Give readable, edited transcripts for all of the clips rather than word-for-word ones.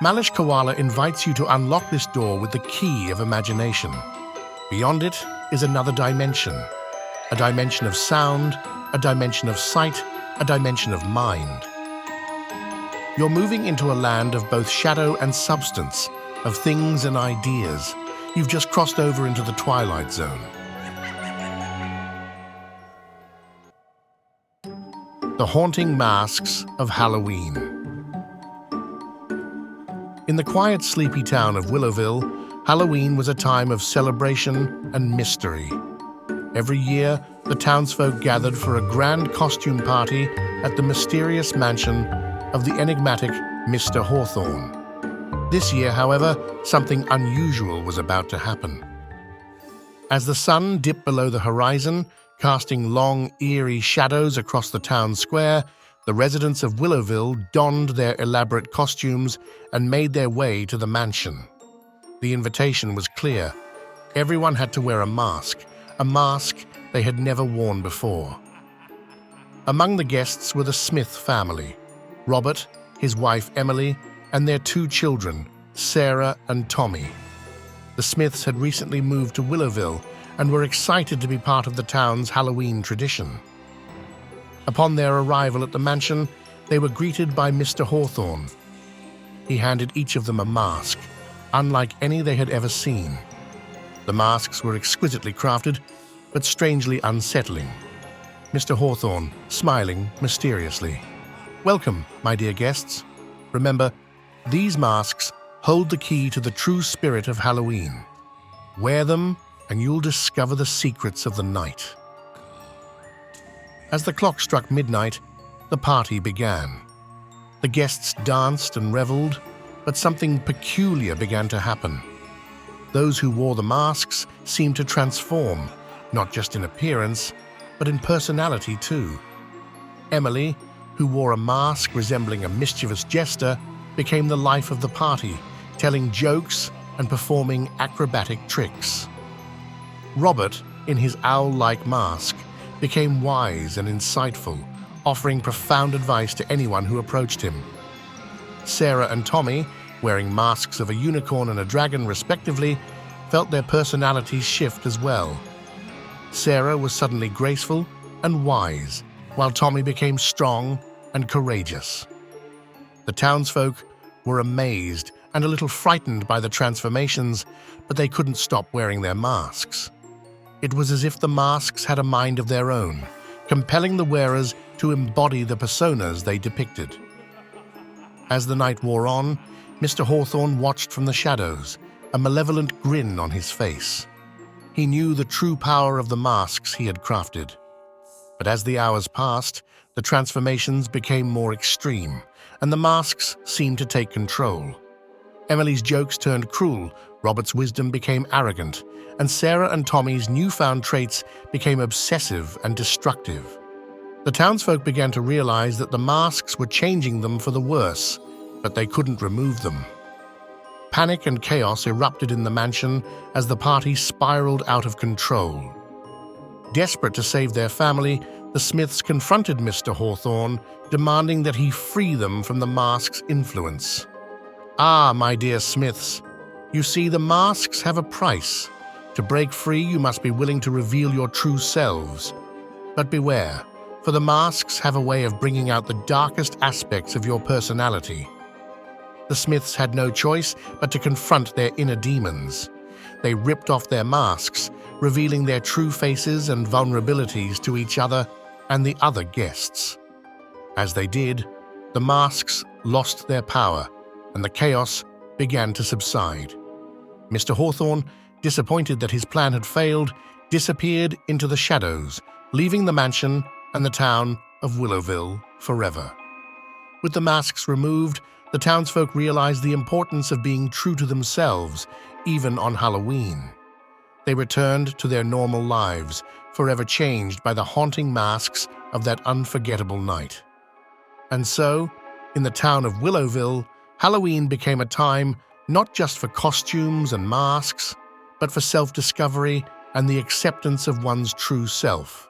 Malish Koala invites you to unlock this door with the key of imagination. Beyond it is another dimension. A dimension of sound, a dimension of sight, a dimension of mind. You're moving into a land of both shadow and substance, of things and ideas. You've just crossed over into the Twilight Zone. The haunting masks of Halloween. In the quiet, sleepy town of Willowville, Halloween was a time of celebration and mystery. Every year, the townsfolk gathered for a grand costume party at the mysterious mansion of the enigmatic Mr. Hawthorne. This year, however, something unusual was about to happen. As the sun dipped below the horizon, casting long, eerie shadows across the town square, the residents of Willowville donned their elaborate costumes and made their way to the mansion. The invitation was clear. Everyone had to wear a mask they had never worn before. Among the guests were the Smith family, Robert, his wife Emily, and their 2 children, Sarah and Tommy. The Smiths had recently moved to Willowville and were excited to be part of the town's Halloween tradition. Upon their arrival at the mansion, they were greeted by Mr. Hawthorne. He handed each of them a mask, unlike any they had ever seen. The masks were exquisitely crafted, but strangely unsettling. Mr. Hawthorne, smiling mysteriously. "Welcome, my dear guests. Remember, these masks hold the key to the true spirit of Halloween. Wear them, and you'll discover the secrets of the night." As the clock struck midnight, the party began. The guests danced and reveled, but something peculiar began to happen. Those who wore the masks seemed to transform, not just in appearance, but in personality too. Emily, who wore a mask resembling a mischievous jester, became the life of the party, telling jokes and performing acrobatic tricks. Robert, in his owl-like mask, became wise and insightful, offering profound advice to anyone who approached him. Sarah and Tommy, wearing masks of a unicorn and a dragon respectively, felt their personalities shift as well. Sarah was suddenly graceful and wise, while Tommy became strong and courageous. The townsfolk were amazed and a little frightened by the transformations, but they couldn't stop wearing their masks. It was as if the masks had a mind of their own, compelling the wearers to embody the personas they depicted. As the night wore on, Mr. Hawthorne watched from the shadows, a malevolent grin on his face. He knew the true power of the masks he had crafted. But as the hours passed, the transformations became more extreme, and the masks seemed to take control. Emily's jokes turned cruel, Robert's wisdom became arrogant, and Sarah and Tommy's newfound traits became obsessive and destructive. The townsfolk began to realize that the masks were changing them for the worse, but they couldn't remove them. Panic and chaos erupted in the mansion as the party spiraled out of control. Desperate to save their family, the Smiths confronted Mr. Hawthorne, demanding that he free them from the mask's influence. "Ah, my dear Smiths, you see, the masks have a price. To break free, you must be willing to reveal your true selves. But beware, for the masks have a way of bringing out the darkest aspects of your personality." The Smiths had no choice but to confront their inner demons. They ripped off their masks, revealing their true faces and vulnerabilities to each other and the other guests. As they did, the masks lost their power, and the chaos began to subside. Mr. Hawthorne, disappointed that his plan had failed, disappeared into the shadows, leaving the mansion and the town of Willowville forever. With the masks removed, the townsfolk realized the importance of being true to themselves, even on Halloween. They returned to their normal lives, forever changed by the haunting masks of that unforgettable night. And so, in the town of Willowville, Halloween became a time not just for costumes and masks, but for self-discovery and the acceptance of one's true self.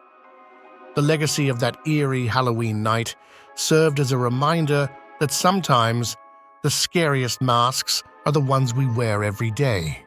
The legacy of that eerie Halloween night served as a reminder that sometimes The scariest masks are the ones we wear every day.